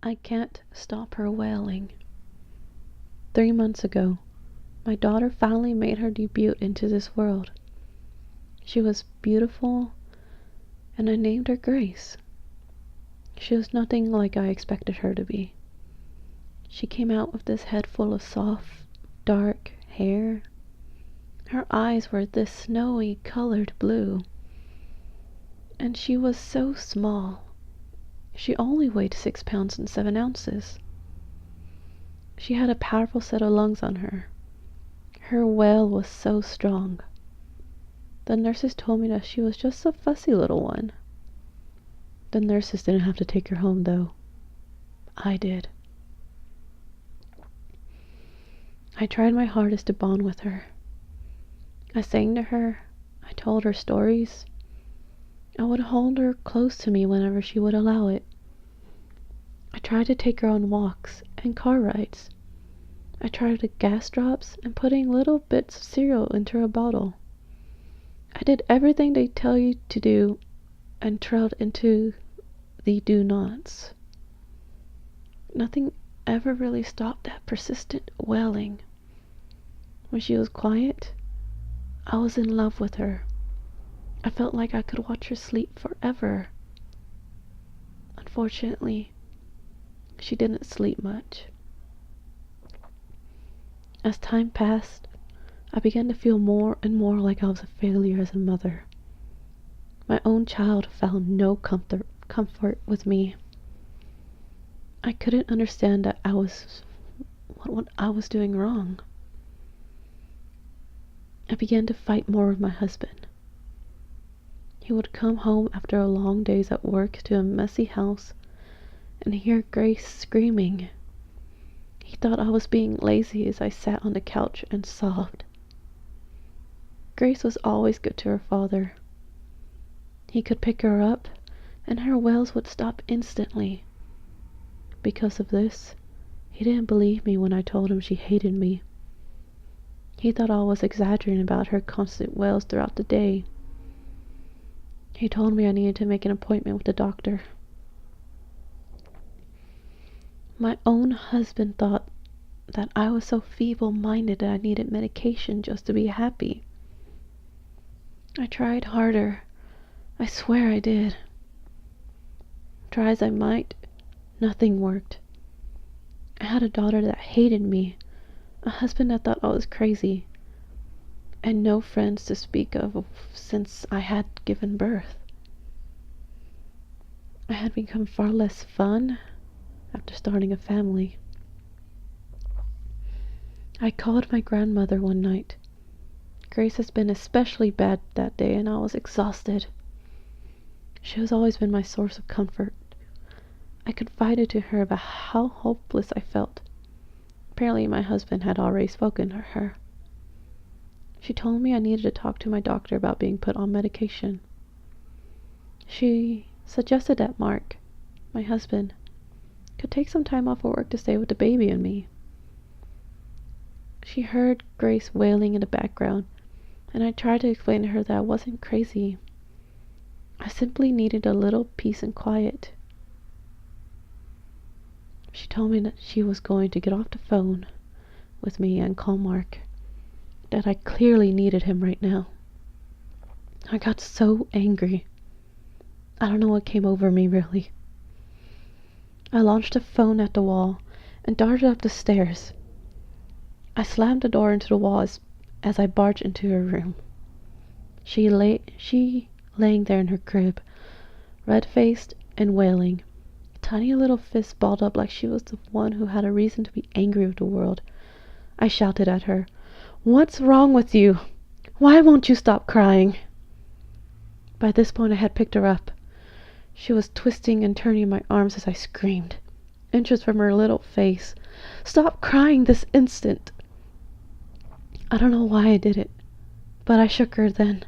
I can't stop her wailing. 3 months ago, my daughter finally made her debut into this world. She was beautiful, and I named her Grace. She was nothing like I expected her to be. She came out with this head full of soft, dark hair. Her eyes were this snowy colored blue. And she was so small. She only weighed 6 pounds and 7 ounces. She had a powerful set of lungs on her. Her wail was so strong. The nurses told me that she was just a fussy little one. The nurses didn't have to take her home, though. I did. I tried my hardest to bond with her. I sang to her. I told her stories. I would hold her close to me whenever she would allow it. I tried to take her on walks and car rides. I tried the gas drops and putting little bits of cereal into her bottle. I did everything they tell you to do and trailed into the do nots. Nothing ever really stopped that persistent wailing. When she was quiet, I was in love with her. I felt like I could watch her sleep forever. Unfortunately, she didn't sleep much. As time passed, I began to feel more and more like I was a failure as a mother. My own child found no comfort with me. I couldn't understand that what I was doing wrong. I began to fight more with my husband. He would come home after a long days at work to a messy house and hear Grace screaming. He thought I was being lazy as I sat on the couch and sobbed. Grace was always good to her father. He could pick her up, and her wails would stop instantly. Because of this, he didn't believe me when I told him she hated me. He thought I was exaggerating about her constant wails throughout the day. He told me I needed to make an appointment with the doctor. My own husband thought that I was so feeble-minded that I needed medication just to be happy. I tried harder. I swear I did. Try as I might, nothing worked. I had a daughter that hated me, a husband that thought I was crazy, and no friends to speak of since I had given birth. I had become far less fun after starting a family. I called my grandmother one night. Grace has been especially bad that day, and I was exhausted. She has always been my source of comfort. I confided to her about how hopeless I felt. Apparently my husband had already spoken to her. She told me I needed to talk to my doctor about being put on medication. She suggested that Mark, my husband, could take some time off of work to stay with the baby and me. She heard Grace wailing in the background, and I tried to explain to her that I wasn't crazy. I simply needed a little peace and quiet. She told me that she was going to get off the phone with me and call Mark, that I clearly needed him right now. I got so angry. I don't know what came over me, really. I launched the phone at the wall and darted up the stairs. I slammed the door into the wall as I barged into her room. She laying there in her crib, red-faced and wailing, tiny little fists balled up like she was the one who had a reason to be angry with the world. I shouted at her, "What's wrong with you? Why won't you stop crying?" By this point I had picked her up. She was twisting and turning in my arms as I screamed, inches from her little face. "Stop crying this instant!" I don't know why I did it, but I shook her then.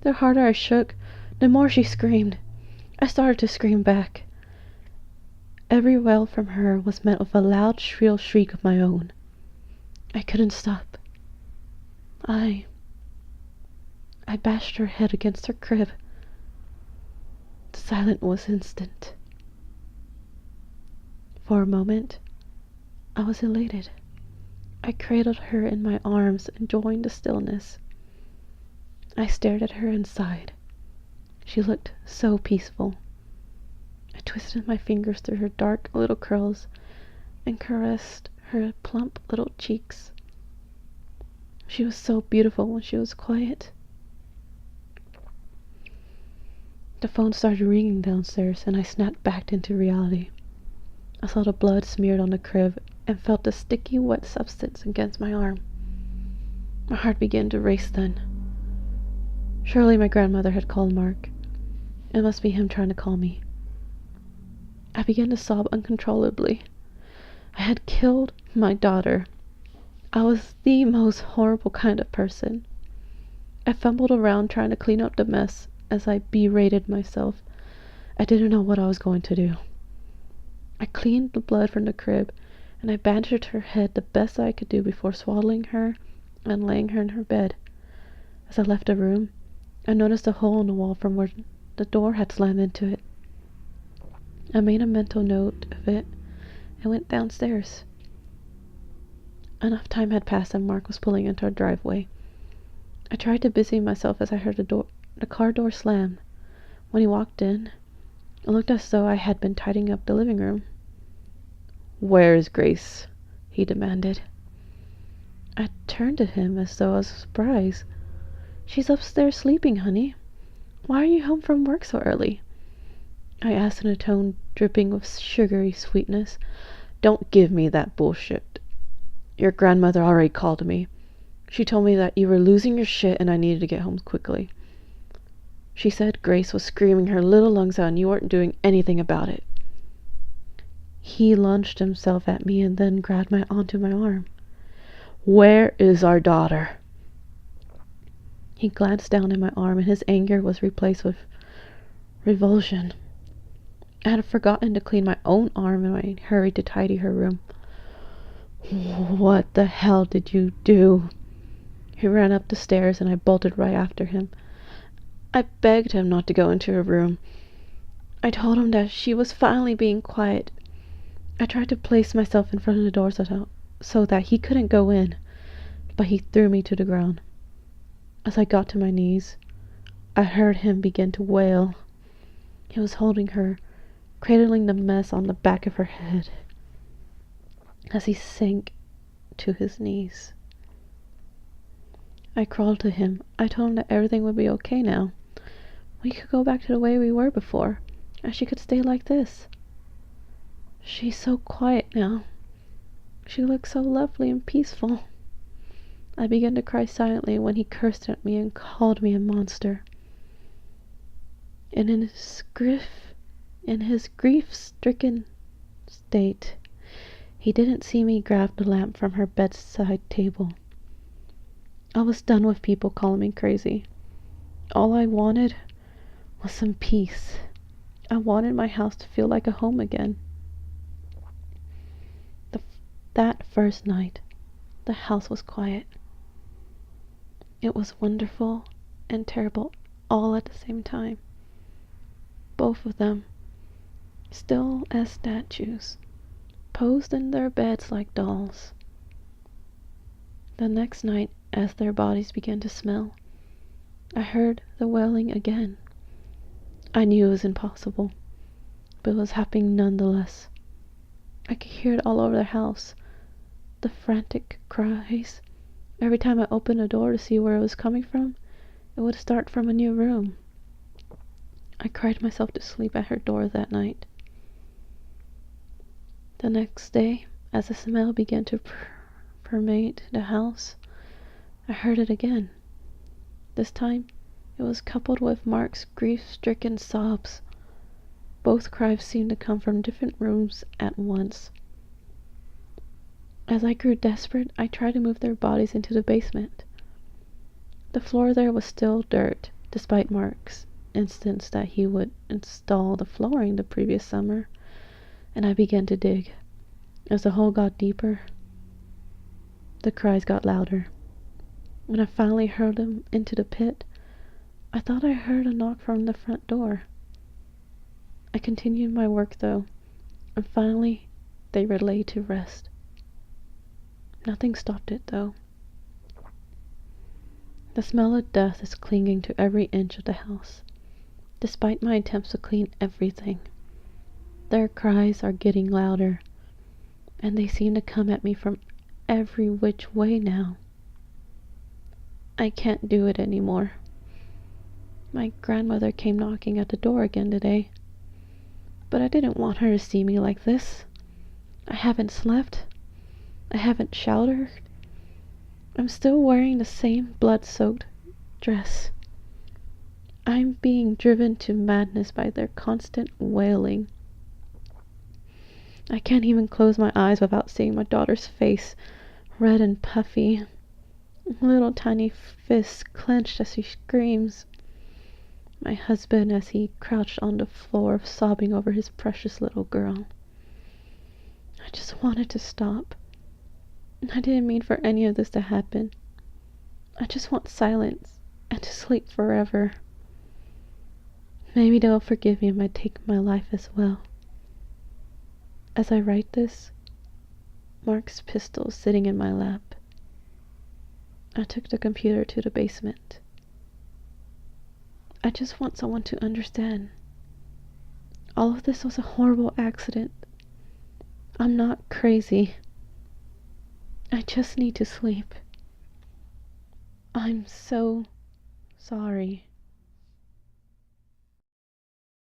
The harder I shook, the more she screamed. I started to scream back. Every wail from her was met with a loud, shrill shriek of my own. I couldn't stop. I bashed her head against her crib. The silence was instant. a moment, I was elated. I cradled her in my arms, enjoying the stillness. I stared at her and sighed. She looked so peaceful. I twisted my fingers through her dark little curls and caressed her plump little cheeks. She was so beautiful when she was quiet. The phone started ringing downstairs, and I snapped back into reality. I saw the blood smeared on the crib and felt the sticky, wet substance against my arm. My heart began to race then. Surely my grandmother had called Mark. It must be him trying to call me. I began to sob uncontrollably. I had killed my daughter. I was the most horrible kind of person. I fumbled around trying to clean up the mess as I berated myself. I didn't know what I was going to do. I cleaned the blood from the crib, and I bandaged her head the best I could do before swaddling her and laying her in her bed. As I left the room, I noticed a hole in the wall from where the door had slammed into it. I made a mental note of it and went downstairs. Enough time had passed and Mark was pulling into our driveway. I tried to busy myself as I heard the car door slam. When he walked in, it looked as though I had been tidying up the living room. "Where is Grace?" he demanded. I turned to him as though I was surprised. "She's upstairs sleeping, honey. Why are you home from work so early?" I asked in a tone dripping with sugary sweetness. "Don't give me that bullshit. Your grandmother already called me. She told me that you were losing your shit and I needed to get home quickly. She said Grace was screaming her little lungs out and you weren't doing anything about it." He lunged himself at me and then grabbed onto my arm. "Where is our daughter?" He glanced down at my arm and his anger was replaced with revulsion. I had forgotten to clean my own arm in my hurry to tidy her room. "What the hell did you do?" He ran up the stairs and I bolted right after him. I begged him not to go into her room. I told him that she was finally being quiet. I tried to place myself in front of the door so that he couldn't go in, but he threw me to the ground. As I got to my knees, I heard him begin to wail. He was holding her, cradling the mess on the back of her head. As he sank to his knees, I crawled to him. I told him that everything would be okay now. We could go back to the way we were before, and she could stay like this. She's so quiet now. She looks so lovely and peaceful. I began to cry silently when he cursed at me and called me a monster. And in his grief-stricken state, he didn't see me grab the lamp from her bedside table. I was done with people calling me crazy. All I wanted was some peace. I wanted my house to feel like a home again. That first night, the house was quiet. It was wonderful and terrible all at the same time. Both of them, still as statues, posed in their beds like dolls. The next night, as their bodies began to smell, I heard the wailing again. I knew it was impossible, but it was happening nonetheless. I could hear it all over the house. The frantic cries. Every time I opened a door to see where it was coming from, it would start from a new room. I cried myself to sleep at her door that night. The next day, as the smell began to permeate the house, I heard it again. This time, it was coupled with Mark's grief-stricken sobs. Both cries seemed to come from different rooms at once. As I grew desperate, I tried to move their bodies into the basement. The floor there was still dirt, despite Mark's insistence that he would install the flooring the previous summer, and I began to dig. As the hole got deeper, the cries got louder. When I finally hurled them into the pit, I thought I heard a knock from the front door. I continued my work though, and finally they were laid to rest. Nothing stopped it, though. The smell of death is clinging to every inch of the house, despite my attempts to clean everything. Their cries are getting louder, and they seem to come at me from every which way now. I can't do it anymore. My grandmother came knocking at the door again today, but I didn't want her to see me like this. I haven't slept. I haven't showered. I'm still wearing the same blood-soaked dress. I'm being driven to madness by their constant wailing. I can't even close my eyes without seeing my daughter's face, red and puffy, little tiny fists clenched as she screams. My husband as he crouched on the floor, sobbing over his precious little girl. I just wanted to stop. I didn't mean for any of this to happen. I just want silence and to sleep forever. Maybe they'll forgive me if I take my life as well. As I write this, Mark's pistol is sitting in my lap. I took the computer to the basement. I just want someone to understand. All of this was a horrible accident. I'm not crazy. I just need to sleep. I'm so sorry.